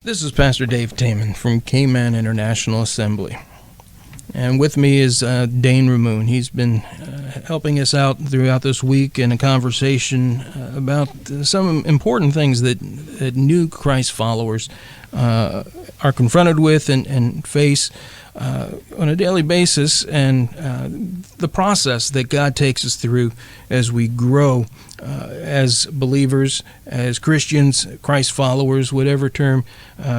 This is Pastor Dave Taman from Cayman International Assembly. And with me is Dane Ramoon. He's been helping us out throughout this week in a conversation about some important things that new Christ followers are confronted with and face on a daily basis, and the process that God takes us through as we grow as believers, as Christians, Christ followers, whatever term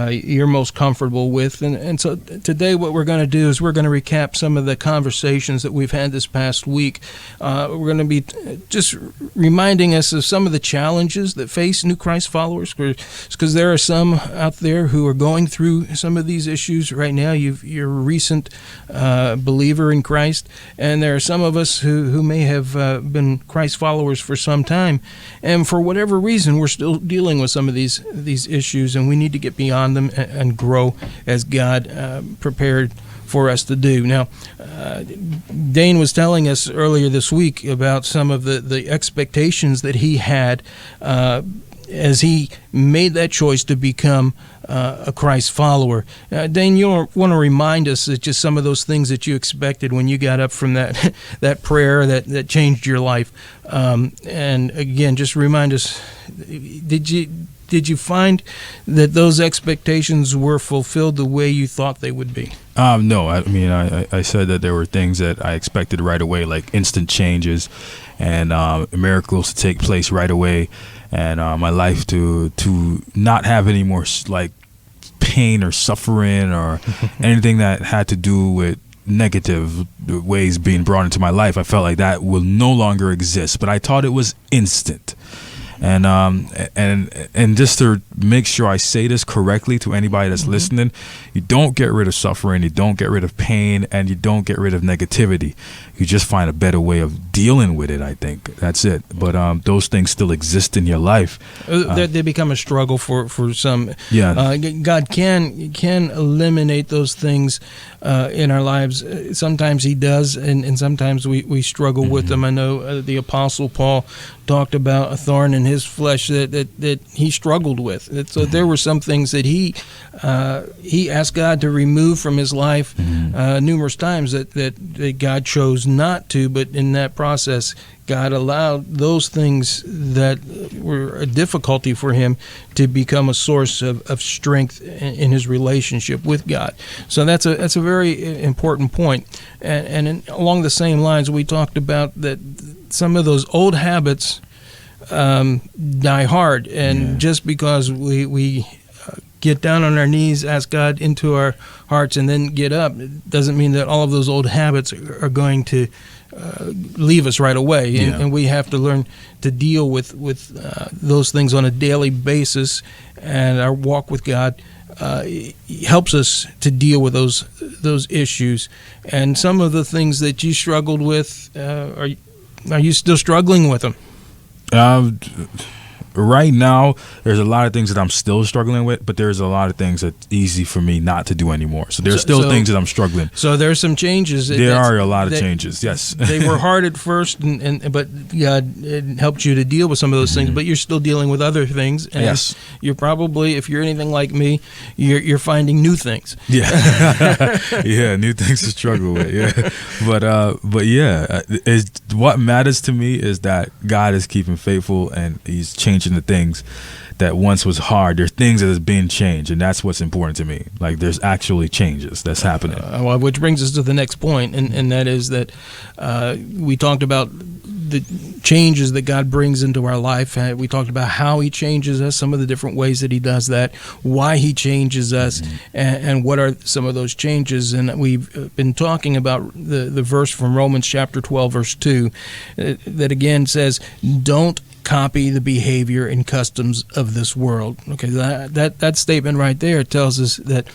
you're most comfortable with. And so today what we're going to do is we're going to recap some of the conversations that we've had this past week. We're going to be just reminding us of some of the challenges that face new Christ followers, because there are some out there who are going through some of these issues right now. You're a recent believer in Christ, and there are some of us who may have been Christ followers for some time, and for whatever reason we're still dealing with some of these issues, and we need to get beyond them and grow as God prepared for us to do. Now, Dane was telling us earlier this week about some of the expectations that he had as he made that choice to become a Christ follower. Dane, you want to remind us of just some of those things that you expected when you got up from that prayer that changed your life. And again, just remind us, did you find that those expectations were fulfilled the way you thought they would be? No, I mean, I said that there were things that I expected right away, like instant changes and miracles to take place right away, and my life to not have any more like pain or suffering or anything that had to do with negative ways being brought into my life. I felt like that will no longer exist, but I thought it was instant. And just to make sure I say this correctly to anybody that's listening, you don't get rid of suffering, you don't get rid of pain, and you don't get rid of negativity. You just find a better way of dealing with it, I think. That's it. But those things still exist in your life. They become a struggle for some. Yeah. God can eliminate those things in our lives. Sometimes he does, and sometimes we struggle with them. I know the Apostle Paul talked about a thorn in his flesh that he struggled with. So there were some things that he asked God to remove from his life numerous times that God chose not to, but in that process God allowed those things that were a difficulty for him to become a source of strength in his relationship with God. So that's a very important point. And along the same lines, we talked about that some of those old habits die hard, and just because we get down on our knees, ask God into our hearts, and then get up, it doesn't mean that all of those old habits are going to leave us right away. And we have to learn to deal with those things on a daily basis, and our walk with God helps us to deal with those issues. And some of the things that you struggled with, are you still struggling with them? Right now, there's a lot of things that I'm still struggling with, but there's a lot of things that's easy for me not to do anymore. So there's still things that I'm struggling. So there's some changes. There are a lot of changes, yes. They were hard at first, but God helped you to deal with some of those things, but you're still dealing with other things. And yes. You're probably, if you're anything like me, you're finding new things. Yeah. Yeah, new things to struggle with, yeah. But yeah, what matters to me is that God is keeping faithful, and he's changing the things that once was hard. There's things that is being changed, and that's what's important to me. Like, there's actually changes that's happening. Which brings us to the next point, and that is that we talked about the changes that God brings into our life. We talked about how he changes us, some of the different ways that he does that, why he changes us, and what are some of those changes. And we've been talking about the verse from Romans chapter 12, verse 2, that again says, don't copy the behavior and customs of this world. Okay, that statement right there tells us that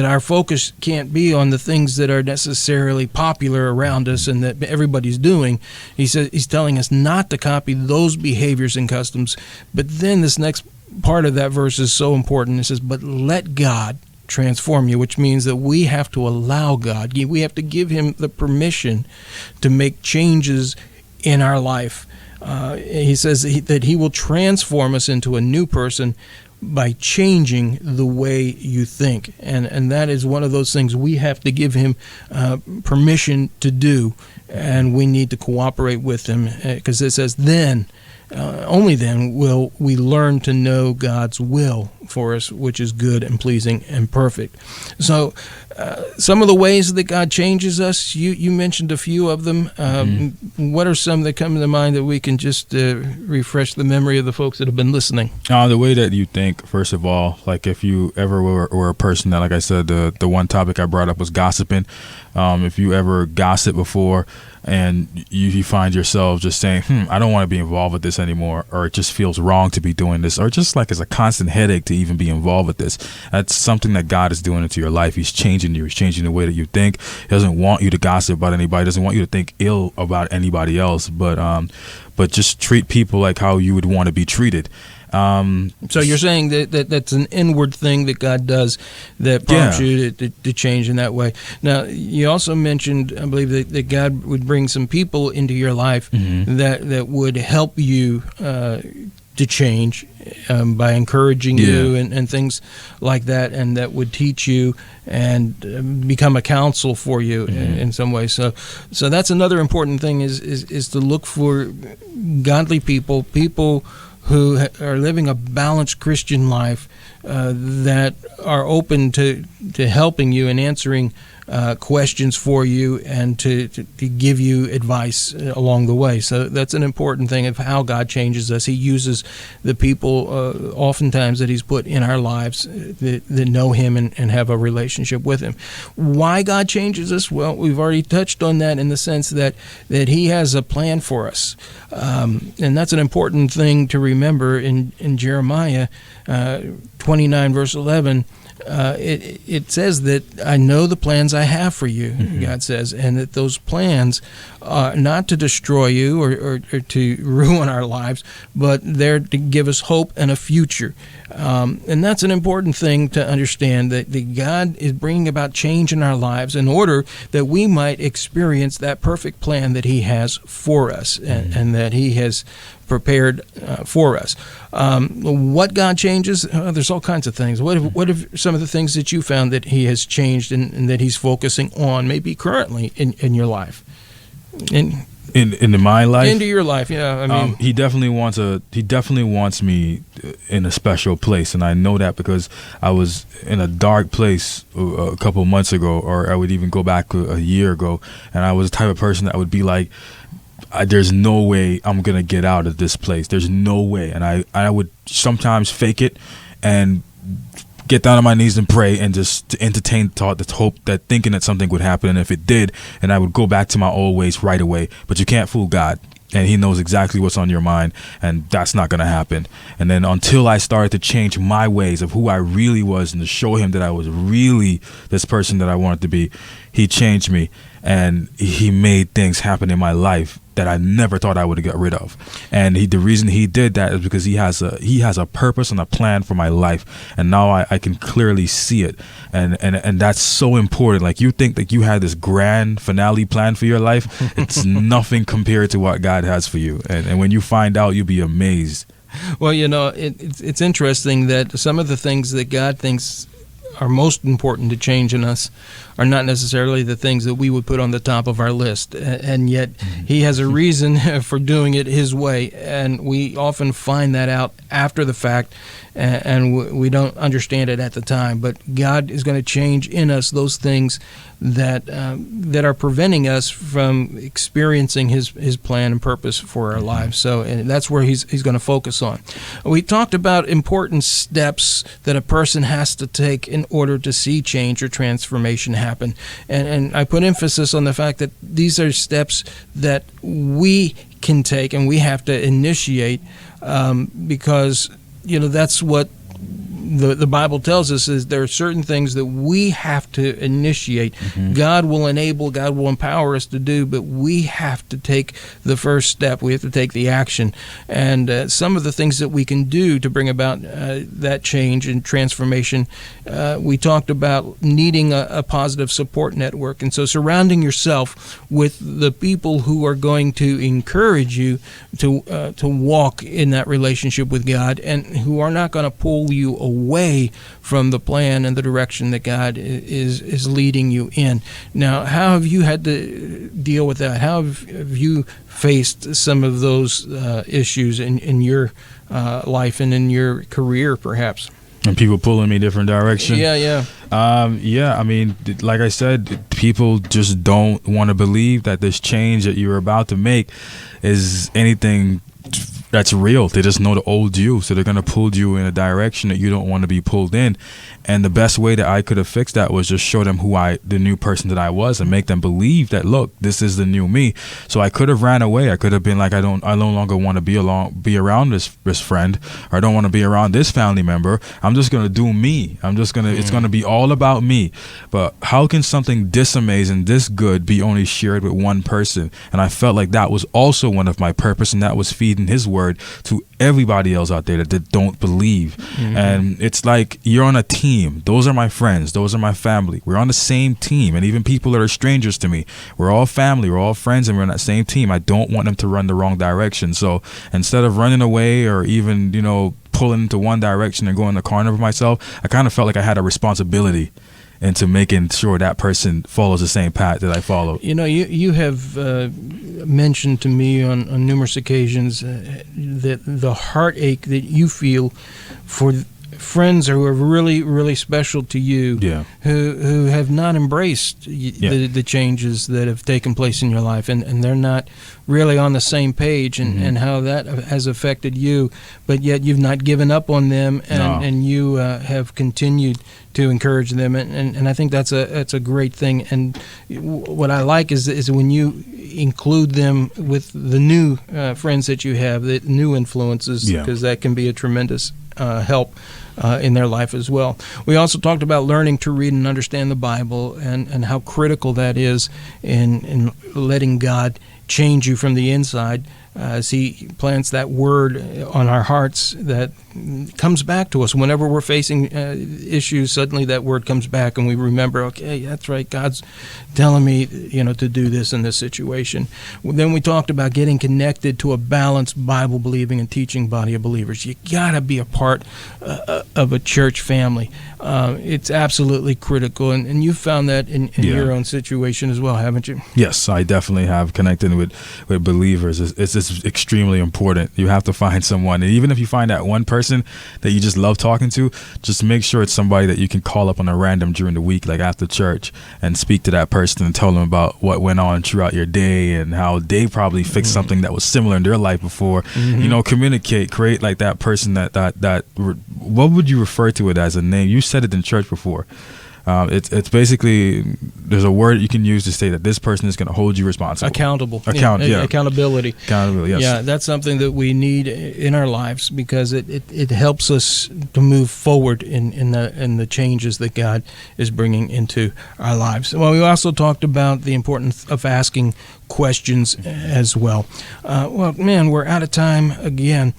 our focus can't be on the things that are necessarily popular around us and that everybody's doing. He's telling us not to copy those behaviors and customs. But then this next part of that verse is so important. It says, but let God transform you, which means that we have to allow God, we have to give him the permission to make changes in our life. He says that he will transform us into a new person by changing the way you think. And that is one of those things we have to give him permission to do, and we need to cooperate with him, because it says then, only then will we learn to know God's will for us, which is good and pleasing and perfect. So some of the ways that God changes us, you mentioned a few of them. What are some that come to mind that we can just refresh the memory of the folks that have been listening? The way that you think, first of all, like if you ever were a person that, like I said, the one topic I brought up was gossiping. If you ever gossip before and you find yourself just saying, I don't want to be involved with this anymore, or it just feels wrong to be doing this, or just like it's a constant headache to even be involved with this, that's something that God is doing into your life. He's changing you. He's changing the way that you think. He doesn't want you to gossip about anybody. He doesn't want you to think ill about anybody else, but just treat people like how you would want to be treated. So you're saying that's an inward thing that God does that prompts you to change in that way. Now, you also mentioned, I believe, that God would bring some people into your life that would help you to change by encouraging you and things like that, and that would teach you and become a counsel for you in some way. So that's another important thing is to look for godly people who are living a balanced Christian life that are open to helping you and answering questions for you, and to give you advice along the way. So that's an important thing of how God changes us. He uses the people oftentimes that he's put in our lives that know him and have a relationship with him. Why God changes us? Well, we've already touched on that in the sense that he has a plan for us. And that's an important thing to remember in Jeremiah 29, verse 11. It says that I know the plans I have for you, God says, and that those plans are not to destroy you or to ruin our lives, but they're to give us hope and a future. And that's an important thing to understand, that God is bringing about change in our lives in order that we might experience that perfect plan that he has for us, and that he has prepared for us. What God changes, there's all kinds of things. What are some of the things that you found that he has changed and that he's focusing on, maybe currently in your life? Into my life, into your life, yeah. I mean, he definitely wants me in a special place, and I know that because I was in a dark place a couple of months ago, or I would even go back a year ago, and I was the type of person that would be like, there's no way I'm gonna get out of this place. There's no way, and I would sometimes fake it and get down on my knees and pray, and just to entertain the thought, the hope, that thinking that something would happen. And if it did, and I would go back to my old ways right away. But you can't fool God, and he knows exactly what's on your mind, and that's not going to happen. And then until I started to change my ways of who I really was, and to show him that I was really this person that I wanted to be, he changed me, and he made things happen in my life that I never thought I would get rid of. And the reason he did that is because he has a purpose and a plan for my life, and now I can clearly see it, and that's so important. Like, you think that you had this grand finale plan for your life, it's nothing compared to what God has for you, and when you find out, you'll be amazed. Well, it's interesting that some of the things that God thinks are most important to change in us are not necessarily the things that we would put on the top of our list, and yet he has a reason for doing it his way, and we often find that out after the fact, and we don't understand it at the time. But God is going to change in us those things that are preventing us from experiencing his plan and purpose for our lives. So, and that's where he's going to focus on. We talked about important steps that a person has to take in order to see change or transformation happen, and I put emphasis on the fact that these are steps that we can take and we have to initiate, because that's what the Bible tells us is there are certain things that we have to initiate. God will enable, God will empower us to do, but we have to take the first step. We have to take the action. And some of the things that we can do to bring about that change and transformation, we talked about needing a positive support network. And so surrounding yourself with the people who are going to encourage you to walk in that relationship with God, and who are not going to pull you away from the plan and the direction that God is leading you in. Now, how have you had to deal with that? How have you faced some of those issues in your life and in your career, perhaps? And people pulling me different directions. Yeah. I mean, like I said, people just don't want to believe that this change that you're about to make is anything that's real. They just know the old you, so they're going to pull you in a direction that you don't want to be pulled in. And the best way that I could have fixed that was just show them the new person that I was, and make them believe that, look, this is the new me. So I could have ran away. I could have been like, I no longer want to be around this friend, or I don't want to be around this family member. I'm just going to do me. It's going to be all about me. But how can something this amazing, this good, be only shared with one person? And I felt like that was also one of my purpose, and that was feeding his word to everybody else out there that don't believe. And it's like, you're on a team. Those are my friends. Those are my family. We're on the same team. And even people that are strangers to me, we're all family. We're all friends, and we're on that same team. I don't want them to run the wrong direction. So instead of running away or even, pulling into one direction and going the corner of myself, I kind of felt like I had a responsibility into making sure that person follows the same path that I follow. You have mentioned to me on numerous occasions that the heartache that you feel for friends who are really, really special to you, who have not embraced the changes that have taken place in your life, and they're not really on the same page, and how that has affected you, but yet you've not given up on them, and you have continued to encourage them, and I think that's a great thing. And what I like is when you include them with the new friends that you have, the new influences, because that can be a tremendous help in their life as well. We also talked about learning to read and understand the Bible, and how critical that is in letting God change you from the inside, as He plants that word on our hearts that comes back to us whenever we're facing issues. Suddenly that word comes back, and we remember, okay, that's right, God's telling me to do this in this situation. Then we talked about getting connected to a balanced Bible believing and teaching body of believers. You gotta be a part of a church family. It's absolutely critical, and you found that in your own situation as well, haven't you? Yes, I definitely have connected with believers. It's extremely important. You have to find someone, and even if you find that one person that you just love talking to, just make sure it's somebody that you can call up on a random during the week, like after church, and speak to that person and tell them about what went on throughout your day and how they probably fixed something that was similar in their life before. Communicate, create like that person that what would you refer to it as a name? You said it in church before. It's basically, there's a word you can use to say that this person is going to hold you responsible. Accountable. Accountability. Accountability, yes. Yeah, that's something that we need in our lives, because it helps us to move forward in the changes that God is bringing into our lives. Well, we also talked about the importance of asking questions as well. We're out of time again.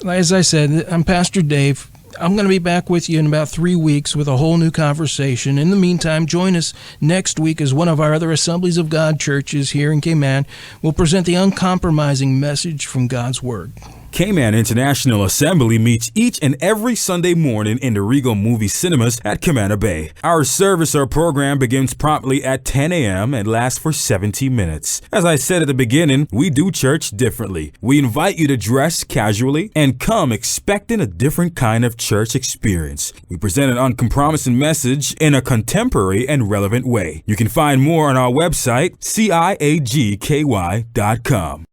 As I said, I'm Pastor Dave. I'm going to be back with you in about 3 weeks with a whole new conversation. In the meantime, join us next week as one of our other Assemblies of God churches here in Cayman will present the uncompromising message from God's Word. Cayman International Assembly meets each and every Sunday morning in the Regal Movie Cinemas at Camana Bay. Our service or program begins promptly at 10 a.m. and lasts for 70 minutes. As I said at the beginning, we do church differently. We invite you to dress casually and come expecting a different kind of church experience. We present an uncompromising message in a contemporary and relevant way. You can find more on our website, CIAGKY.com.